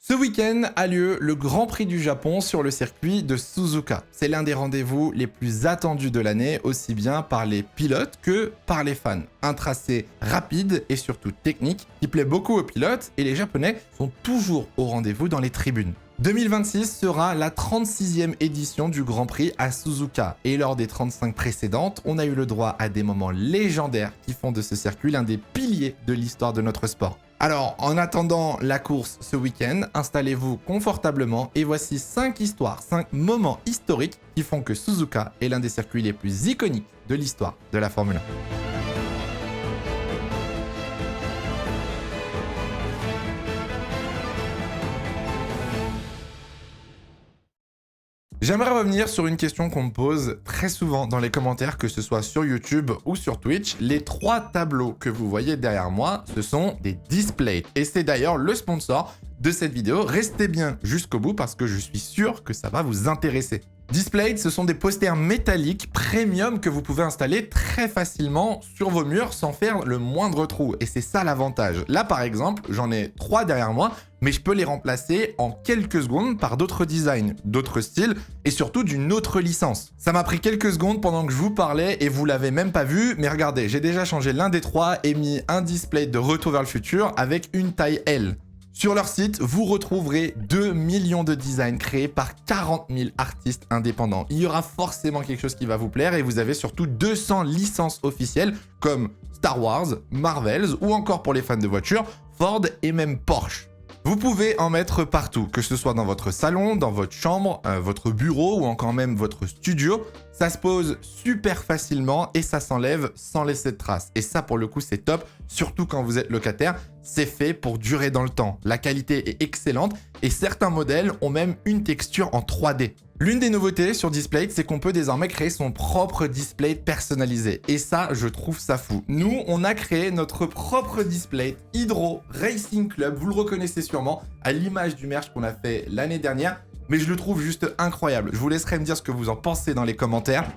Ce week-end a lieu le Grand Prix du Japon sur le circuit de Suzuka. C'est l'un des rendez-vous les plus attendus de l'année, aussi bien par les pilotes que par les fans. Un tracé rapide et surtout technique qui plaît beaucoup aux pilotes et les Japonais sont toujours au rendez-vous dans les tribunes. 2026 sera la 36e édition du Grand Prix à Suzuka et lors des 35 précédentes, on a eu le droit à des moments légendaires qui font de ce circuit l'un des piliers de l'histoire de notre sport. Alors, en attendant la course ce week-end, installez-vous confortablement et voici 5 histoires, 5 moments historiques qui font que Suzuka est l'un des circuits les plus iconiques de l'histoire de la Formule 1. J'aimerais revenir sur une question qu'on me pose très souvent dans les commentaires, que ce soit sur YouTube ou sur Twitch. Les 3 tableaux que vous voyez derrière moi, ce sont des displays. Et c'est d'ailleurs le sponsor de cette vidéo. Restez bien jusqu'au bout parce que je suis sûr que ça va vous intéresser. Displays, ce sont des posters métalliques premium que vous pouvez installer très facilement sur vos murs sans faire le moindre trou. Et c'est ça l'avantage. Là, par exemple, j'en ai 3 derrière moi, mais je peux les remplacer en quelques secondes par d'autres designs, d'autres styles et surtout d'une autre licence. Ça m'a pris quelques secondes pendant que je vous parlais et vous l'avez même pas vu, mais regardez, j'ai déjà changé l'un des 3 et mis un display de Retour vers le futur avec une taille L. Sur leur site, vous retrouverez 2 millions de designs créés par 40 000 artistes indépendants. Il y aura forcément quelque chose qui va vous plaire et vous avez surtout 200 licences officielles comme Star Wars, Marvels ou encore pour les fans de voitures, Ford et même Porsche. Vous pouvez en mettre partout, que ce soit dans votre salon, dans votre chambre, votre bureau ou encore même votre studio. Ça se pose super facilement et ça s'enlève sans laisser de traces. Et ça, pour le coup, c'est top, surtout quand vous êtes locataire. C'est fait pour durer dans le temps. La qualité est excellente et certains modèles ont même une texture en 3D. L'une des nouveautés sur Display, c'est qu'on peut désormais créer son propre display personnalisé. Et ça, je trouve ça fou. Nous, on a créé notre propre display Hydro Racing Club. Vous le reconnaissez sûrement à l'image du merch qu'on a fait l'année dernière. Mais je le trouve juste incroyable. Je vous laisserai me dire ce que vous en pensez dans les commentaires.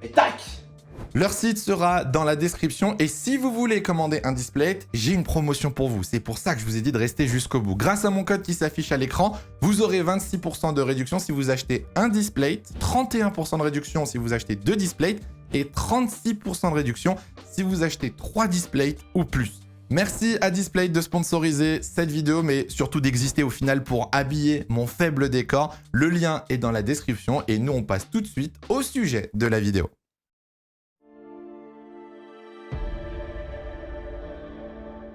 Et tac! Leur site sera dans la description et si vous voulez commander un display, j'ai une promotion pour vous. C'est pour ça que je vous ai dit de rester jusqu'au bout. Grâce à mon code qui s'affiche à l'écran, vous aurez 26% de réduction si vous achetez un display, 31% de réduction si vous achetez 2 displays et 36% de réduction si vous achetez 3 displays ou plus. Merci à Display de sponsoriser cette vidéo, mais surtout d'exister au final pour habiller mon faible décor. Le lien est dans la description et nous on passe tout de suite au sujet de la vidéo.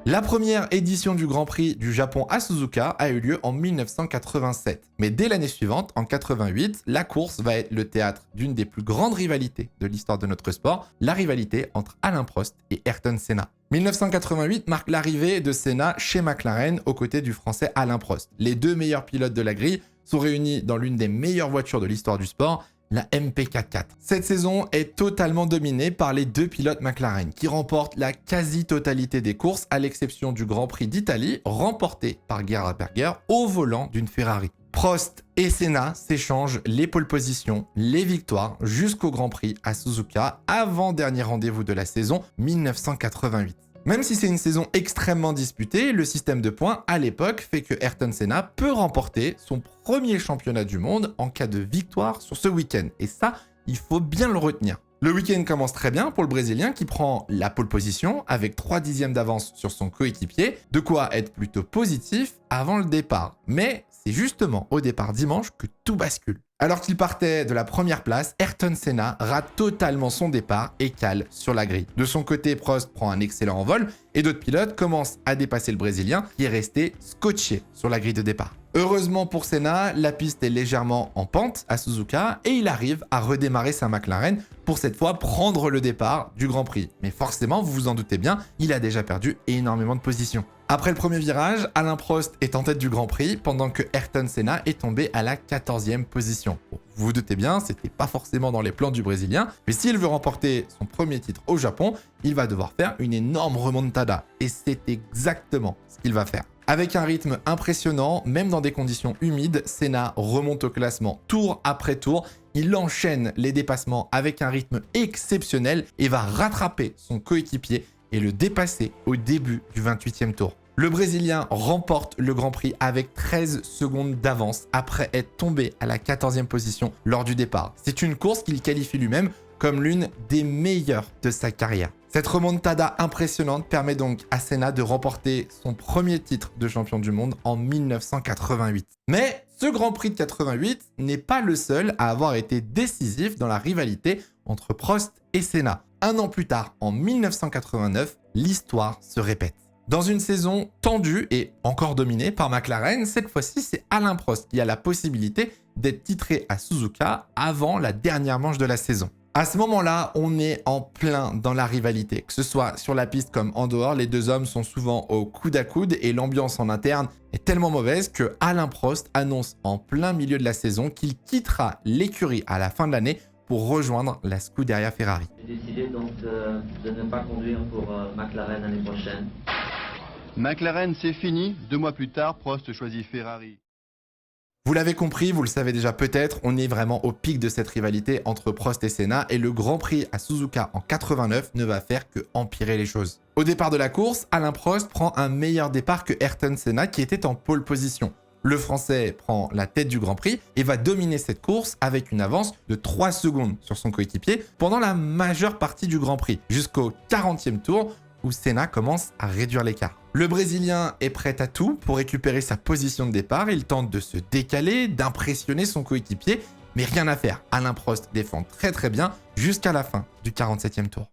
La première édition du Grand Prix du Japon à Suzuka a eu lieu en 1987. Mais dès l'année suivante, en 88, la course va être le théâtre d'une des plus grandes rivalités de l'histoire de notre sport, la rivalité entre Alain Prost et Ayrton Senna. 1988 marque l'arrivée de Senna chez McLaren aux côtés du français Alain Prost. Les 2 meilleurs pilotes de la grille sont réunis dans l'une des meilleures voitures de l'histoire du sport, la MP44. Cette saison est totalement dominée par les 2 pilotes McLaren qui remportent la quasi-totalité des courses à l'exception du Grand Prix d'Italie remporté par Gerhard Berger au volant d'une Ferrari. Prost et Senna s'échangent les pole positions, les victoires jusqu'au Grand Prix à Suzuka, avant-dernier rendez-vous de la saison 1988. Même si c'est une saison extrêmement disputée, le système de points à l'époque fait que Ayrton Senna peut remporter son premier championnat du monde en cas de victoire sur ce week-end. Et ça, il faut bien le retenir. Le week-end commence très bien pour le Brésilien qui prend la pole position avec 3 dixièmes d'avance sur son coéquipier, de quoi être plutôt positif avant le départ. Mais c'est justement au départ dimanche que tout bascule. Alors qu'il partait de la première place, Ayrton Senna rate totalement son départ et cale sur la grille. De son côté, Prost prend un excellent envol et d'autres pilotes commencent à dépasser le Brésilien qui est resté scotché sur la grille de départ. Heureusement pour Senna, la piste est légèrement en pente à Suzuka et il arrive à redémarrer sa McLaren pour cette fois prendre le départ du Grand Prix. Mais forcément, vous vous en doutez bien, il a déjà perdu énormément de positions. Après le premier virage, Alain Prost est en tête du Grand Prix pendant que Ayrton Senna est tombé à la 14e position. Bon, vous vous doutez bien, c'était pas forcément dans les plans du Brésilien, mais s'il veut remporter son premier titre au Japon, il va devoir faire une énorme remontada. Et c'est exactement ce qu'il va faire. Avec un rythme impressionnant, même dans des conditions humides, Senna remonte au classement tour après tour. Il enchaîne les dépassements avec un rythme exceptionnel et va rattraper son coéquipier et le dépasser au début du 28e tour. Le Brésilien remporte le Grand Prix avec 13 secondes d'avance après être tombé à la 14e position lors du départ. C'est une course qu'il qualifie lui-même comme l'une des meilleures de sa carrière. Cette remontada impressionnante permet donc à Senna de remporter son premier titre de champion du monde en 1988. Mais ce Grand Prix de 88 n'est pas le seul à avoir été décisif dans la rivalité entre Prost et Senna. Un an plus tard, en 1989, l'histoire se répète. Dans une saison tendue et encore dominée par McLaren, cette fois-ci, c'est Alain Prost qui a la possibilité d'être titré à Suzuka avant la dernière manche de la saison. À ce moment-là, on est en plein dans la rivalité. Que ce soit sur la piste comme en dehors, les deux hommes sont souvent au coude à coude et l'ambiance en interne est tellement mauvaise que Alain Prost annonce en plein milieu de la saison qu'il quittera l'écurie à la fin de l'année pour rejoindre la Scuderia Ferrari. J'ai décidé donc de ne pas conduire pour McLaren l'année prochaine. McLaren, c'est fini. 2 mois plus tard, Prost choisit Ferrari. Vous l'avez compris, vous le savez déjà peut-être, on est vraiment au pic de cette rivalité entre Prost et Senna et le Grand Prix à Suzuka en 89 ne va faire que empirer les choses. Au départ de la course, Alain Prost prend un meilleur départ que Ayrton Senna qui était en pole position. Le Français prend la tête du Grand Prix et va dominer cette course avec une avance de 3 secondes sur son coéquipier pendant la majeure partie du Grand Prix, jusqu'au 40e tour où Senna commence à réduire l'écart. Le Brésilien est prêt à tout pour récupérer sa position de départ. Il tente de se décaler, d'impressionner son coéquipier, mais rien à faire. Alain Prost défend très bien jusqu'à la fin du 47e tour.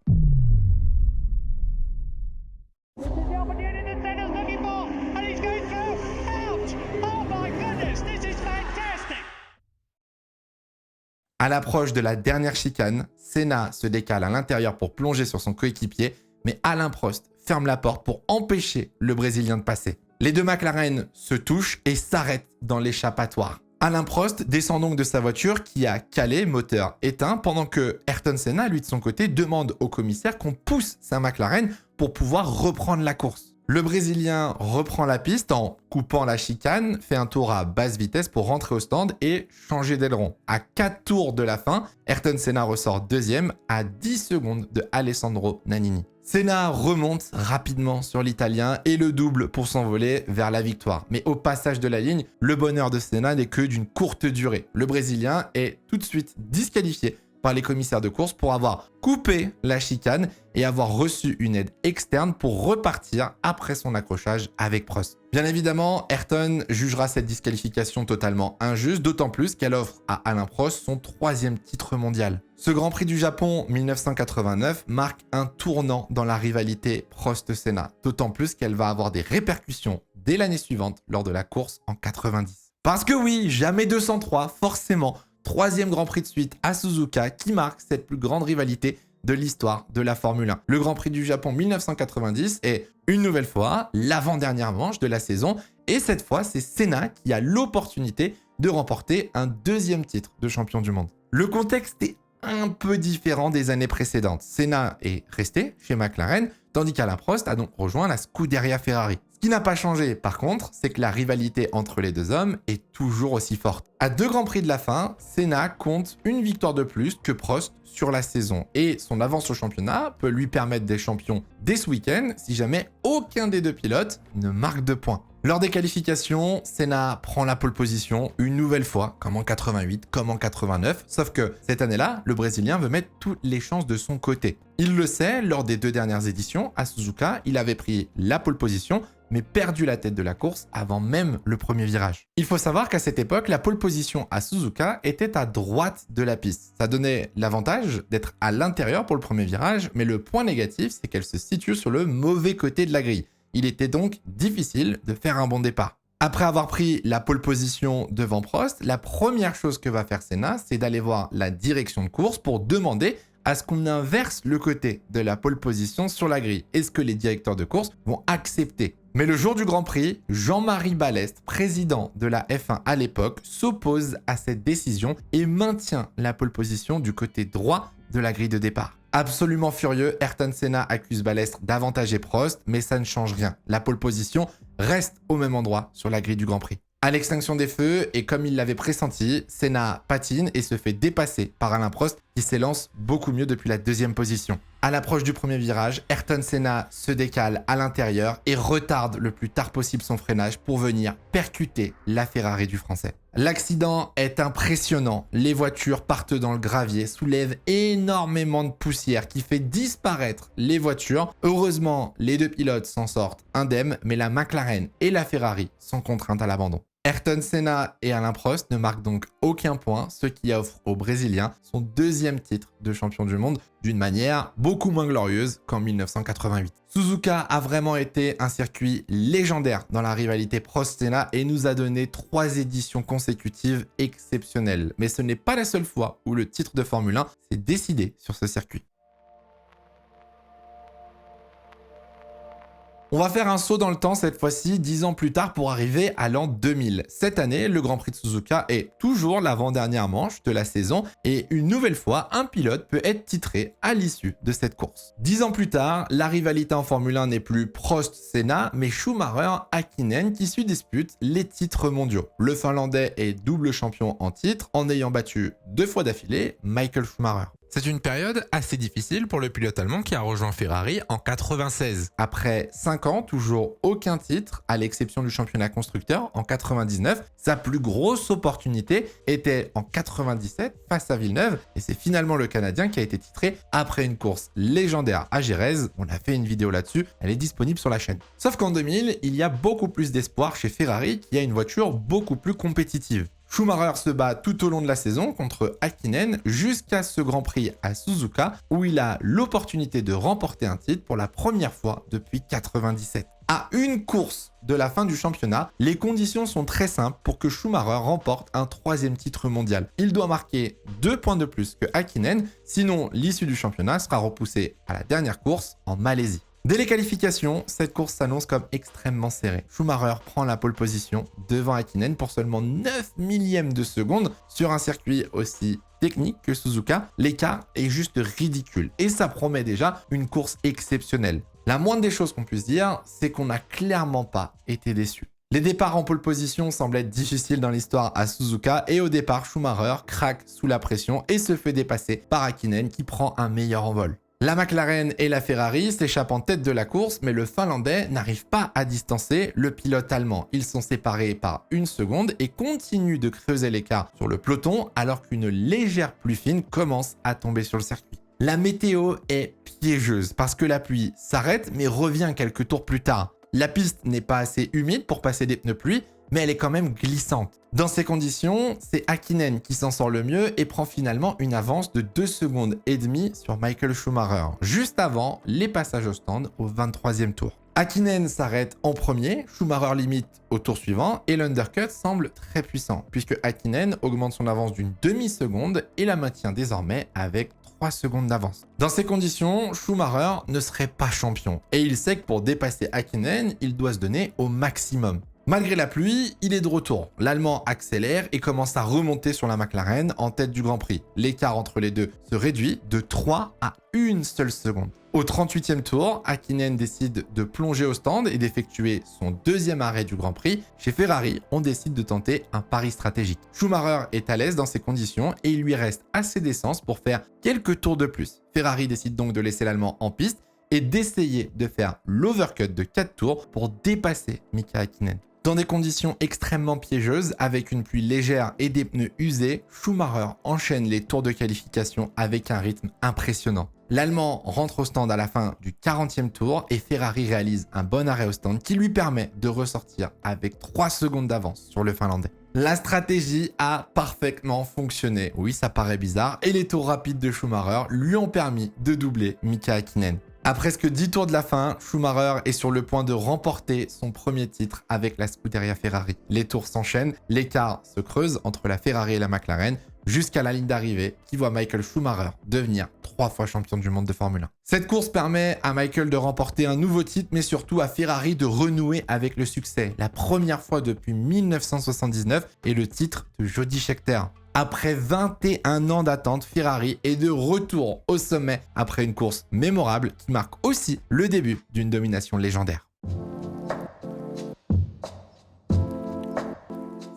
À l'approche de la dernière chicane, Senna se décale à l'intérieur pour plonger sur son coéquipier, mais Alain Prost ferme la porte pour empêcher le Brésilien de passer. Les deux McLaren se touchent et s'arrêtent dans l'échappatoire. Alain Prost descend donc de sa voiture qui a calé, moteur éteint, pendant que Ayrton Senna, lui de son côté, demande au commissaire qu'on pousse sa McLaren pour pouvoir reprendre la course. Le Brésilien reprend la piste en coupant la chicane, fait un tour à basse vitesse pour rentrer au stand et changer d'aileron. À 4 tours de la fin, Ayrton Senna ressort deuxième à 10 secondes de Alessandro Nannini. Senna remonte rapidement sur l'Italien et le double pour s'envoler vers la victoire. Mais au passage de la ligne, le bonheur de Senna n'est que d'une courte durée. Le Brésilien est tout de suite disqualifié par les commissaires de course pour avoir coupé la chicane et avoir reçu une aide externe pour repartir après son accrochage avec Prost. Bien évidemment, Ayrton jugera cette disqualification totalement injuste, d'autant plus qu'elle offre à Alain Prost son 3e titre mondial. Ce Grand Prix du Japon 1989 marque un tournant dans la rivalité Prost-Senna, d'autant plus qu'elle va avoir des répercussions dès l'année suivante lors de la course en 90. Parce que oui, jamais 203, forcément, 3e Grand Prix de suite à Suzuka qui marque cette plus grande rivalité de l'histoire de la Formule 1. Le Grand Prix du Japon 1990 est une nouvelle fois l'avant-dernière manche de la saison et cette fois c'est Senna qui a l'opportunité de remporter un 2e titre de champion du monde. Le contexte est un peu différent des années précédentes. Senna est resté chez McLaren tandis qu'Alain Prost a donc rejoint la Scuderia Ferrari. Ce qui n'a pas changé, par contre, c'est que la rivalité entre les deux hommes est toujours aussi forte. À 2 Grands Prix de la fin, Senna compte une victoire de plus que Prost sur la saison. Et son avance au championnat peut lui permettre d'être champion dès ce week-end si jamais aucun des deux pilotes ne marque de points. Lors des qualifications, Senna prend la pole position une nouvelle fois, comme en 88, comme en 89, sauf que cette année-là, le Brésilien veut mettre toutes les chances de son côté. Il le sait, lors des 2 dernières éditions, à Suzuka, il avait pris la pole position, mais perdu la tête de la course avant même le premier virage. Il faut savoir qu'à cette époque, la pole position à Suzuka était à droite de la piste. Ça donnait l'avantage d'être à l'intérieur pour le premier virage, mais le point négatif, c'est qu'elle se situe sur le mauvais côté de la grille. Il était donc difficile de faire un bon départ. Après avoir pris la pole position devant Prost, la première chose que va faire Senna, c'est d'aller voir la direction de course pour demander à ce qu'on inverse le côté de la pole position sur la grille. Est-ce que les directeurs de course vont accepter? Mais le jour du Grand Prix, Jean-Marie Balestre, président de la F1 à l'époque, s'oppose à cette décision et maintient la pole position du côté droit de la grille de départ. Absolument furieux, Ayrton Senna accuse Balestre d'avantager Prost, mais ça ne change rien. La pole position reste au même endroit sur la grille du Grand Prix. À l'extinction des feux, et comme il l'avait pressenti, Senna patine et se fait dépasser par Alain Prost qui s'élance beaucoup mieux depuis la 2e position. À l'approche du premier virage, Ayrton Senna se décale à l'intérieur et retarde le plus tard possible son freinage pour venir percuter la Ferrari du Français. L'accident est impressionnant. Les voitures partent dans le gravier, soulèvent énormément de poussière qui fait disparaître les voitures. Heureusement, les deux pilotes s'en sortent indemnes, mais la McLaren et la Ferrari sont contraintes à l'abandon. Ayrton Senna et Alain Prost ne marquent donc aucun point, ce qui offre aux Brésiliens son deuxième titre de champion du monde d'une manière beaucoup moins glorieuse qu'en 1988. Suzuka a vraiment été un circuit légendaire dans la rivalité Prost-Senna et nous a donné 3 éditions consécutives exceptionnelles. Mais ce n'est pas la seule fois où le titre de Formule 1 s'est décidé sur ce circuit. On va faire un saut dans le temps cette fois-ci, 10 ans plus tard pour arriver à l'an 2000. Cette année, le Grand Prix de Suzuka est toujours l'avant-dernière manche de la saison et une nouvelle fois, un pilote peut être titré à l'issue de cette course. 10 ans plus tard, la rivalité en Formule 1 n'est plus Prost-Senna, mais Schumacher-Hakkinen qui se disputent les titres mondiaux. Le Finlandais est double champion en titre en ayant battu 2 fois d'affilée Michael Schumacher. C'est une période assez difficile pour le pilote allemand qui a rejoint Ferrari en 96. Après 5 ans, toujours aucun titre, à l'exception du championnat constructeur en 99. Sa plus grosse opportunité était en 97 face à Villeneuve et c'est finalement le Canadien qui a été titré après une course légendaire à Jerez. On a fait une vidéo là-dessus, elle est disponible sur la chaîne. Sauf qu'en 2000, il y a beaucoup plus d'espoir chez Ferrari qui a une voiture beaucoup plus compétitive. Schumacher se bat tout au long de la saison contre Hakkinen jusqu'à ce Grand Prix à Suzuka où il a l'opportunité de remporter un titre pour la première fois depuis 97. À une course de la fin du championnat, les conditions sont très simples pour que Schumacher remporte un 3e titre mondial. Il doit marquer 2 points de plus que Hakkinen, sinon l'issue du championnat sera repoussée à la dernière course en Malaisie. Dès les qualifications, cette course s'annonce comme extrêmement serrée. Schumacher prend la pole position devant Hakkinen pour seulement 9 millièmes de seconde sur un circuit aussi technique que Suzuka. L'écart est juste ridicule et ça promet déjà une course exceptionnelle. La moindre des choses qu'on puisse dire, c'est qu'on n'a clairement pas été déçus. Les départs en pole position semblent être difficiles dans l'histoire à Suzuka et au départ, Schumacher craque sous la pression et se fait dépasser par Hakkinen qui prend un meilleur envol. La McLaren et la Ferrari s'échappent en tête de la course, mais le Finlandais n'arrive pas à distancer le pilote allemand. Ils sont séparés par 1 seconde et continuent de creuser l'écart sur le peloton alors qu'une légère pluie fine commence à tomber sur le circuit. La météo est piégeuse parce que la pluie s'arrête mais revient quelques tours plus tard. La piste n'est pas assez humide pour passer des pneus pluie, mais elle est quand même glissante. Dans ces conditions, c'est Hakkinen qui s'en sort le mieux et prend finalement une avance de 2 secondes et demie sur Michael Schumacher, juste avant les passages au stand au 23e tour. Hakkinen s'arrête en premier, Schumacher limite au tour suivant et l'undercut semble très puissant puisque Hakkinen augmente son avance d'une demi-seconde et la maintient désormais avec 3 secondes d'avance. Dans ces conditions, Schumacher ne serait pas champion et il sait que pour dépasser Hakkinen, il doit se donner au maximum. Malgré la pluie, il est de retour. L'Allemand accélère et commence à remonter sur la McLaren en tête du Grand Prix. L'écart entre les deux se réduit de 3 à 1 seule seconde. Au 38e tour, Hakkinen décide de plonger au stand et d'effectuer son 2e arrêt du Grand Prix. Chez Ferrari, on décide de tenter un pari stratégique. Schumacher est à l'aise dans ces conditions et il lui reste assez d'essence pour faire quelques tours de plus. Ferrari décide donc de laisser l'Allemand en piste et d'essayer de faire l'overcut de 4 tours pour dépasser Mika Hakkinen. Dans des conditions extrêmement piégeuses, avec une pluie légère et des pneus usés, Schumacher enchaîne les tours de qualification avec un rythme impressionnant. L'Allemand rentre au stand à la fin du 40e tour et Ferrari réalise un bon arrêt au stand qui lui permet de ressortir avec 3 secondes d'avance sur le Finlandais. La stratégie a parfaitement fonctionné. Oui, ça paraît bizarre. Et les tours rapides de Schumacher lui ont permis de doubler Mika Hakkinen. À presque 10 tours de la fin, Schumacher est sur le point de remporter son premier titre avec la Scuderia Ferrari. Les tours s'enchaînent, l'écart se creuse entre la Ferrari et la McLaren jusqu'à la ligne d'arrivée qui voit Michael Schumacher devenir 3 fois champion du monde de Formule 1. Cette course permet à Michael de remporter un nouveau titre, mais surtout à Ferrari de renouer avec le succès. La première fois depuis 1979 et le titre de Jody Scheckter. Après 21 ans d'attente, Ferrari est de retour au sommet après une course mémorable qui marque aussi le début d'une domination légendaire.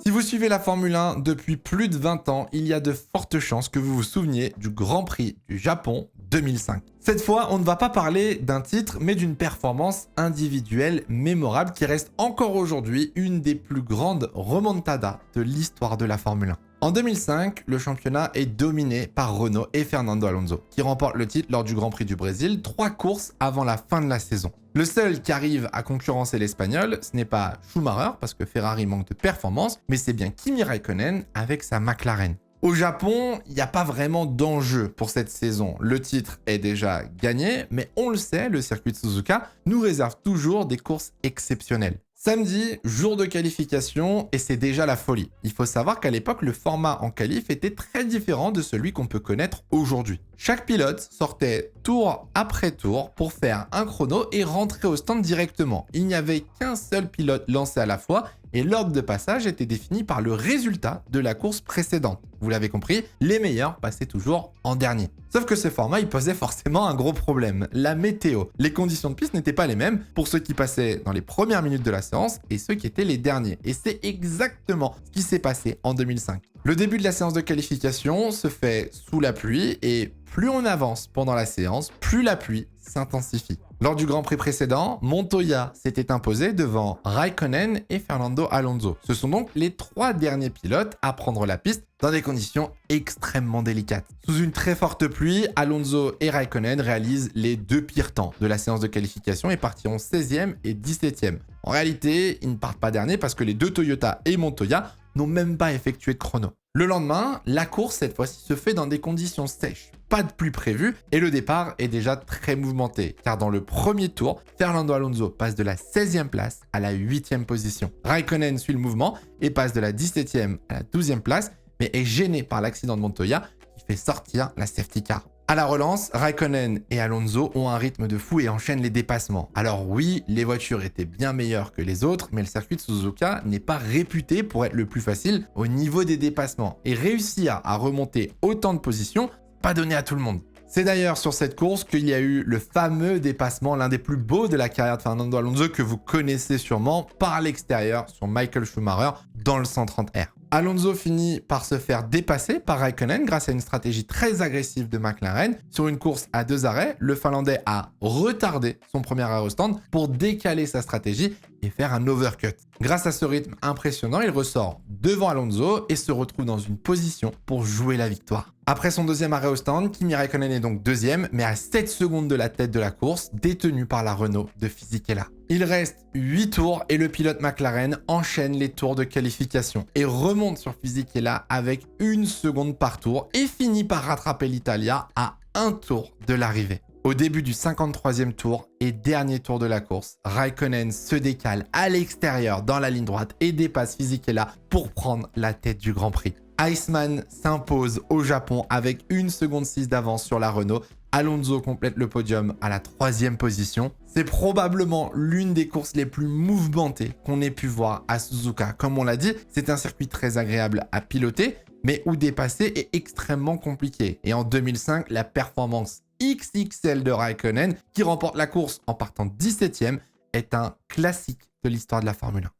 Si vous suivez la Formule 1 depuis plus de 20 ans, il y a de fortes chances que vous vous souveniez du Grand Prix du Japon 2005. Cette fois, on ne va pas parler d'un titre, mais d'une performance individuelle mémorable qui reste encore aujourd'hui une des plus grandes remontadas de l'histoire de la Formule 1. En 2005, le championnat est dominé par Renault et Fernando Alonso, qui remportent le titre lors du Grand Prix du Brésil, 3 courses avant la fin de la saison. Le seul qui arrive à concurrencer l'Espagnol, ce n'est pas Schumacher, parce que Ferrari manque de performance, mais c'est bien Kimi Räikkönen avec sa McLaren. Au Japon, il n'y a pas vraiment d'enjeu pour cette saison. Le titre est déjà gagné, mais on le sait, le circuit de Suzuka nous réserve toujours des courses exceptionnelles. Samedi, jour de qualification, et c'est déjà la folie. Il faut savoir qu'à l'époque, le format en qualif était très différent de celui qu'on peut connaître aujourd'hui. Chaque pilote sortait tour après tour pour faire un chrono et rentrer au stand directement. Il n'y avait qu'un seul pilote lancé à la fois et l'ordre de passage était défini par le résultat de la course précédente. Vous l'avez compris, les meilleurs passaient toujours en dernier. Sauf que ce format, il posait forcément un gros problème, la météo. Les conditions de piste n'étaient pas les mêmes pour ceux qui passaient dans les premières minutes de la séance et ceux qui étaient les derniers. Et c'est exactement ce qui s'est passé en 2005. Le début de la séance de qualification se fait sous la pluie et plus on avance pendant la séance, plus la pluie s'intensifie. Lors du Grand Prix précédent, Montoya s'était imposé devant Räikkönen et Fernando Alonso. Ce sont donc les 3 derniers pilotes à prendre la piste dans des conditions extrêmement délicates. Sous une très forte pluie, Alonso et Räikkönen réalisent les 2 pires temps de la séance de qualification et partiront 16e et 17e. En réalité, ils ne partent pas derniers parce que les 2 Toyota et Montoya n'ont même pas effectué de chrono. Le lendemain, la course cette fois-ci se fait dans des conditions sèches, pas de pluie prévue et le départ est déjà très mouvementé car dans le premier tour, Fernando Alonso passe de la 16e place à la 8e position. Räikkönen suit le mouvement et passe de la 17e à la 12e place mais est gêné par l'accident de Montoya qui fait sortir la safety car. À la relance, Räikkönen et Alonso ont un rythme de fou et enchaînent les dépassements. Alors oui, les voitures étaient bien meilleures que les autres, mais le circuit de Suzuka n'est pas réputé pour être le plus facile au niveau des dépassements. Et réussir à remonter autant de positions, pas donné à tout le monde. C'est d'ailleurs sur cette course qu'il y a eu le fameux dépassement, l'un des plus beaux de la carrière de Fernando Alonso que vous connaissez sûrement par l'extérieur sur Michael Schumacher dans le 130R. Alonso finit par se faire dépasser par Räikkönen grâce à une stratégie très agressive de McLaren. Sur une course à 2 arrêts, le Finlandais a retardé son premier arrêt au stand pour décaler sa stratégie et faire un overcut. Grâce à ce rythme impressionnant, il ressort devant Alonso et se retrouve dans une position pour jouer la victoire. Après son 2e arrêt au stand, Kimi Räikkönen est donc 2e, mais à 7 secondes de la tête de la course, détenu par la Renault de Fisichella. Il reste 8 tours et le pilote McLaren enchaîne les tours de qualification et remonte sur Fisichella avec 1 seconde par tour et finit par rattraper l'Italia à 1 tour de l'arrivée. Au début du 53e tour et dernier tour de la course, Räikkönen se décale à l'extérieur dans la ligne droite et dépasse Fisichella pour prendre la tête du Grand Prix. Iceman s'impose au Japon avec 1 seconde 6 d'avance sur la Renault. Alonso complète le podium à la 3e position. C'est probablement l'une des courses les plus mouvementées qu'on ait pu voir à Suzuka. Comme on l'a dit, c'est un circuit très agréable à piloter, mais où dépasser est extrêmement compliqué. Et en 2005, la performance XXL de Räikkönen, qui remporte la course en partant 17e, est un classique de l'histoire de la Formule 1.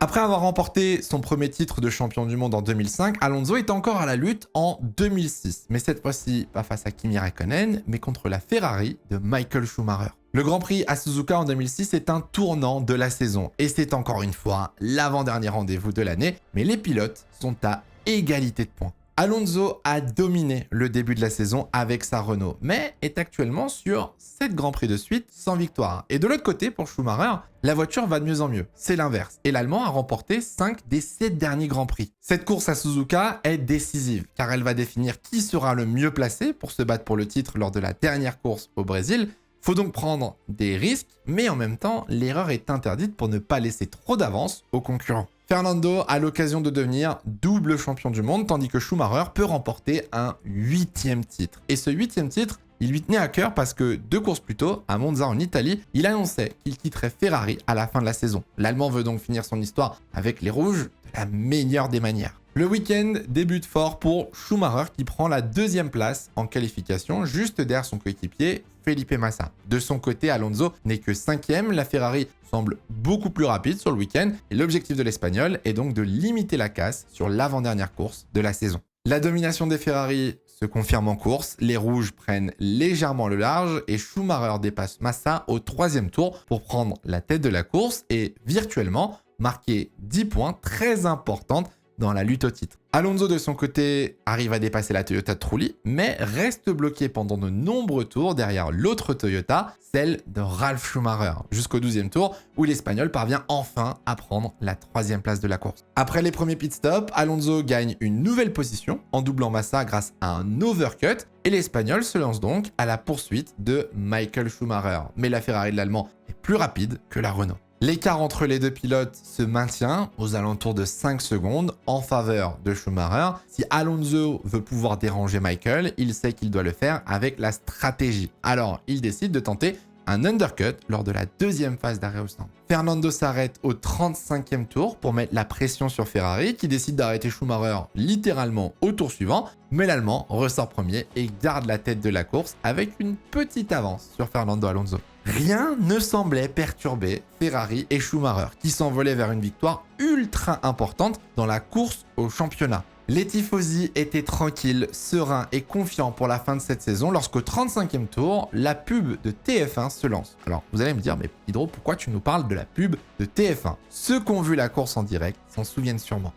Après avoir remporté son premier titre de champion du monde en 2005, Alonso est encore à la lutte en 2006. Mais cette fois-ci, pas face à Kimi Räikkönen, mais contre la Ferrari de Michael Schumacher. Le Grand Prix à Suzuka en 2006 est un tournant de la saison. Et c'est encore une fois l'avant-dernier rendez-vous de l'année, mais les pilotes sont à égalité de points. Alonso a dominé le début de la saison avec sa Renault, mais est actuellement sur 7 Grands Prix de suite sans victoire. Et de l'autre côté, pour Schumacher, la voiture va de mieux en mieux. C'est l'inverse. Et l'Allemand a remporté 5 des 7 derniers Grands Prix. Cette course à Suzuka est décisive, car elle va définir qui sera le mieux placé pour se battre pour le titre lors de la dernière course au Brésil. Faut donc prendre des risques, mais en même temps, l'erreur est interdite pour ne pas laisser trop d'avance aux concurrents. Fernando a l'occasion de devenir double champion du monde, tandis que Schumacher peut remporter un 8e titre. Et ce 8e titre, il lui tenait à cœur parce que 2 courses plus tôt, à Monza en Italie, il annonçait qu'il quitterait Ferrari à la fin de la saison. L'Allemand veut donc finir son histoire avec les Rouges de la meilleure des manières. Le week-end débute fort pour Schumacher qui prend la 2e place en qualification, juste derrière son coéquipier Felipe Massa. De son côté, Alonso n'est que 5e, la Ferrari semble beaucoup plus rapide sur le week-end et l'objectif de l'Espagnol est donc de limiter la casse sur l'avant-dernière course de la saison. La domination des Ferrari se confirme en course, les rouges prennent légèrement le large et Schumacher dépasse Massa au 3e tour pour prendre la tête de la course et virtuellement marquer 10 points très importantes dans la lutte au titre. Alonso de son côté arrive à dépasser la Toyota de Trulli, mais reste bloqué pendant de nombreux tours derrière l'autre Toyota, celle de Ralf Schumacher, jusqu'au 12e tour où l'Espagnol parvient enfin à prendre la 3e place de la course. Après les premiers pit stops, Alonso gagne une nouvelle position en doublant Massa grâce à un overcut et l'Espagnol se lance donc à la poursuite de Michael Schumacher. Mais la Ferrari de l'Allemand est plus rapide que la Renault. L'écart entre les deux pilotes se maintient aux alentours de 5 secondes en faveur de Schumacher. Si Alonso veut pouvoir déranger Michael, il sait qu'il doit le faire avec la stratégie. Alors, il décide de tenter un undercut lors de la 2e phase d'arrêt au stand. Fernando s'arrête au 35e tour pour mettre la pression sur Ferrari qui décide d'arrêter Schumacher littéralement au tour suivant, mais l'Allemand ressort premier et garde la tête de la course avec une petite avance sur Fernando Alonso. Rien ne semblait perturber Ferrari et Schumacher qui s'envolaient vers une victoire ultra importante dans la course au championnat. Les tifosi étaient tranquilles, sereins et confiants pour la fin de cette saison lorsqu'au 35e tour, la pub de TF1 se lance. Alors vous allez me dire, mais Hydro, pourquoi tu nous parles de la pub de TF1 ? Ceux qui ont vu la course en direct s'en souviennent sûrement.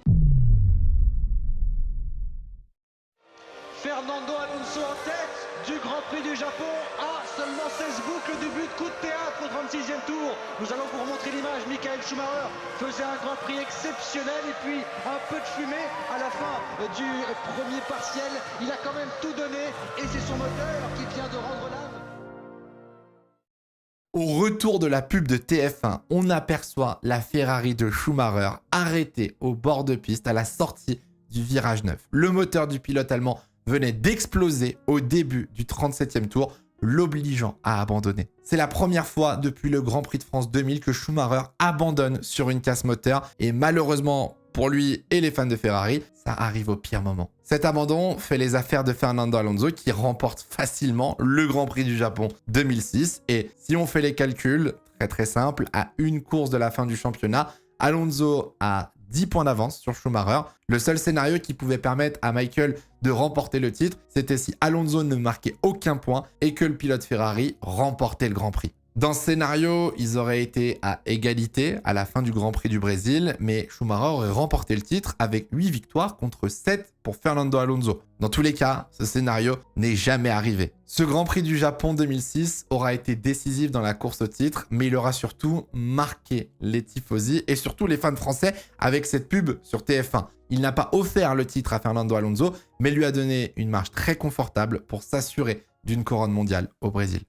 Fernando Alonso en tête du Grand Prix du Japon à seulement 16 boucles du but, coup de théâtre au 36e tour. Nous allons vous remontrer l'image. Michael Schumacher faisait un Grand Prix exceptionnel et puis un peu de fumée à la fin du premier partiel. Il a quand même tout donné et c'est son moteur qui vient de rendre l'âme. Au retour de la pub de TF1, on aperçoit la Ferrari de Schumacher arrêtée au bord de piste à la sortie du virage 9. Le moteur du pilote allemand venait d'exploser au début du 37e tour, l'obligeant à abandonner. C'est la première fois depuis le Grand Prix de France 2000 que Schumacher abandonne sur une casse moteur et malheureusement pour lui et les fans de Ferrari, ça arrive au pire moment. Cet abandon fait les affaires de Fernando Alonso qui remporte facilement le Grand Prix du Japon 2006 et si on fait les calculs, très simple, à une course de la fin du championnat, Alonso a 10 points d'avance sur Schumacher. Le seul scénario qui pouvait permettre à Michael de remporter le titre, c'était si Alonso ne marquait aucun point et que le pilote Ferrari remportait le Grand Prix. Dans ce scénario, ils auraient été à égalité à la fin du Grand Prix du Brésil, mais Schumacher aurait remporté le titre avec 8 victoires contre 7 pour Fernando Alonso. Dans tous les cas, ce scénario n'est jamais arrivé. Ce Grand Prix du Japon 2006 aura été décisif dans la course au titre, mais il aura surtout marqué les tifosi et surtout les fans français avec cette pub sur TF1. Il n'a pas offert le titre à Fernando Alonso, mais lui a donné une marge très confortable pour s'assurer d'une couronne mondiale au Brésil.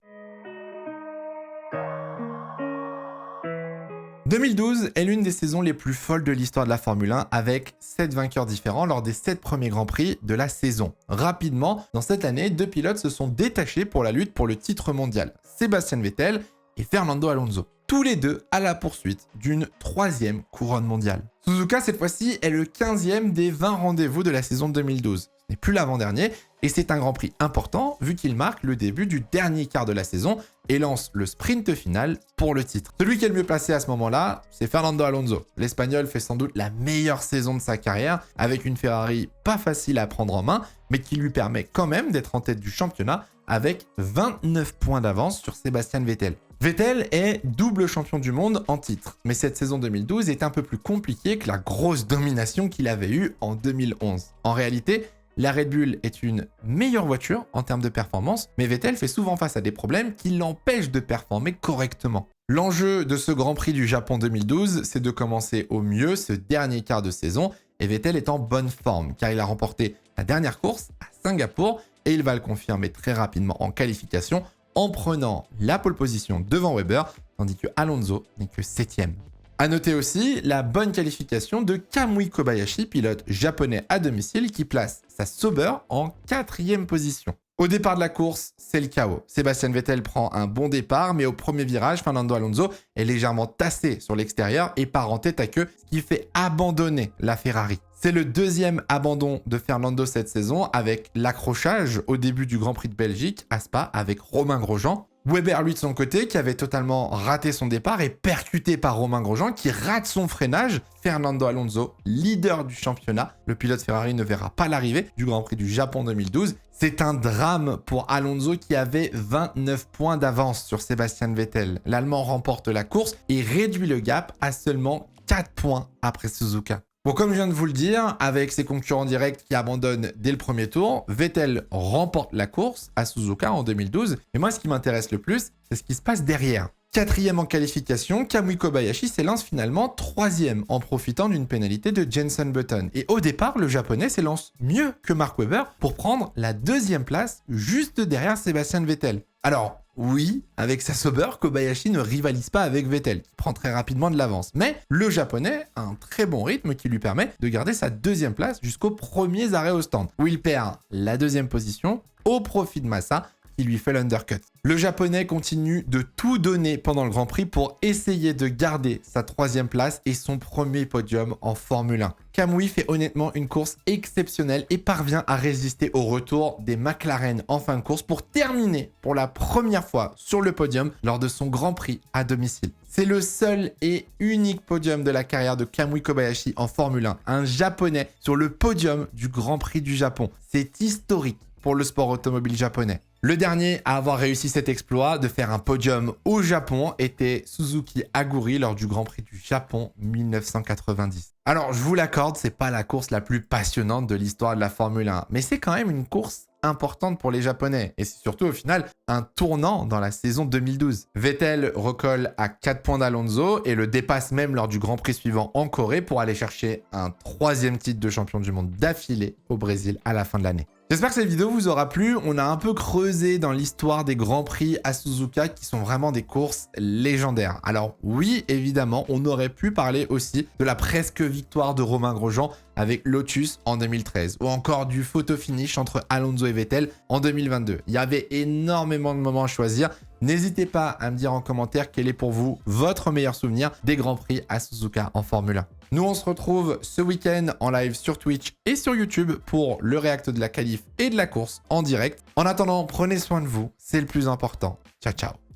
2012 est l'une des saisons les plus folles de l'histoire de la Formule 1 avec 7 vainqueurs différents lors des 7 premiers Grands Prix de la saison. Rapidement, dans cette année, 2 pilotes se sont détachés pour la lutte pour le titre mondial, Sébastien Vettel et Fernando Alonso. Tous les deux à la poursuite d'une 3e couronne mondiale. Suzuka, cette fois-ci, est le 15e des 20 rendez-vous de la saison 2012. Ce n'est plus l'avant-dernier et c'est un Grand Prix important vu qu'il marque le début du dernier quart de la saison et lance le sprint final pour le titre. Celui qui est le mieux placé à ce moment-là, c'est Fernando Alonso. L'Espagnol fait sans doute la meilleure saison de sa carrière avec une Ferrari pas facile à prendre en main, mais qui lui permet quand même d'être en tête du championnat avec 29 points d'avance sur Sébastien Vettel. Vettel est double champion du monde en titre, mais cette saison 2012 est un peu plus compliquée que la grosse domination qu'il avait eue en 2011. En réalité, la Red Bull est une meilleure voiture en termes de performance, mais Vettel fait souvent face à des problèmes qui l'empêchent de performer correctement. L'enjeu de ce Grand Prix du Japon 2012, c'est de commencer au mieux ce dernier quart de saison, et Vettel est en bonne forme, car il a remporté la dernière course à Singapour, et il va le confirmer très rapidement en qualification, en prenant la pole position devant Weber, tandis que Alonso n'est que 7e. A noter aussi la bonne qualification de Kamui Kobayashi, pilote japonais à domicile, qui place sa Sauber en 4e position. Au départ de la course, c'est le chaos. Sébastien Vettel prend un bon départ, mais au premier virage, Fernando Alonso est légèrement tassé sur l'extérieur et part en tête à queue, ce qui fait abandonner la Ferrari. C'est le 2e abandon de Fernando cette saison avec l'accrochage au début du Grand Prix de Belgique à Spa avec Romain Grosjean. Weber, lui, de son côté, qui avait totalement raté son départ, est percuté par Romain Grosjean, qui rate son freinage. Fernando Alonso, leader du championnat. Le pilote Ferrari ne verra pas l'arrivée du Grand Prix du Japon 2012. C'est un drame pour Alonso qui avait 29 points d'avance sur Sébastien Vettel. L'Allemand remporte la course et réduit le gap à seulement 4 points après Suzuka. Bon, comme je viens de vous le dire, avec ses concurrents directs qui abandonnent dès le premier tour, Vettel remporte la course à Suzuka en 2012. Et moi, ce qui m'intéresse le plus, c'est ce qui se passe derrière. 4e en qualification, Kamui Kobayashi s'élance finalement 3e en profitant d'une pénalité de Jenson Button. Et au départ, le japonais s'élance mieux que Mark Webber pour prendre la 2e place juste derrière Sébastien Vettel. Alors, oui, avec sa Sauber, Kobayashi ne rivalise pas avec Vettel, qui prend très rapidement de l'avance. Mais le japonais a un très bon rythme qui lui permet de garder sa 2e place jusqu'aux premiers arrêts au stand, où il perd la 2e position au profit de Massa, qui lui fait l'undercut. Le japonais continue de tout donner pendant le Grand Prix pour essayer de garder sa 3e place et son premier podium en Formule 1. Kamui fait honnêtement une course exceptionnelle et parvient à résister au retour des McLaren en fin de course pour terminer pour la première fois sur le podium lors de son Grand Prix à domicile. C'est le seul et unique podium de la carrière de Kamui Kobayashi en Formule 1, un japonais sur le podium du Grand Prix du Japon. C'est historique pour le sport automobile japonais. Le dernier à avoir réussi cet exploit de faire un podium au Japon était Suzuki Aguri lors du Grand Prix du Japon 1990. Alors, je vous l'accorde, c'est pas la course la plus passionnante de l'histoire de la Formule 1, mais c'est quand même une course importante pour les Japonais. Et c'est surtout au final un tournant dans la saison 2012. Vettel recolle à 4 points d'Alonso et le dépasse même lors du Grand Prix suivant en Corée pour aller chercher un 3e titre de champion du monde d'affilée au Brésil à la fin de l'année. J'espère que cette vidéo vous aura plu. On a un peu creusé dans l'histoire des Grands Prix à Suzuka qui sont vraiment des courses légendaires. Alors oui, évidemment, on aurait pu parler aussi de la presque victoire de Romain Grosjean avec Lotus en 2013 ou encore du photo finish entre Alonso et Vettel en 2022. Il y avait énormément de moments à choisir. N'hésitez pas à me dire en commentaire quel est pour vous votre meilleur souvenir des Grands Prix à Suzuka en Formule 1. Nous, on se retrouve ce week-end en live sur Twitch et sur YouTube pour le react de la qualif et de la course en direct. En attendant, prenez soin de vous, c'est le plus important. Ciao, ciao.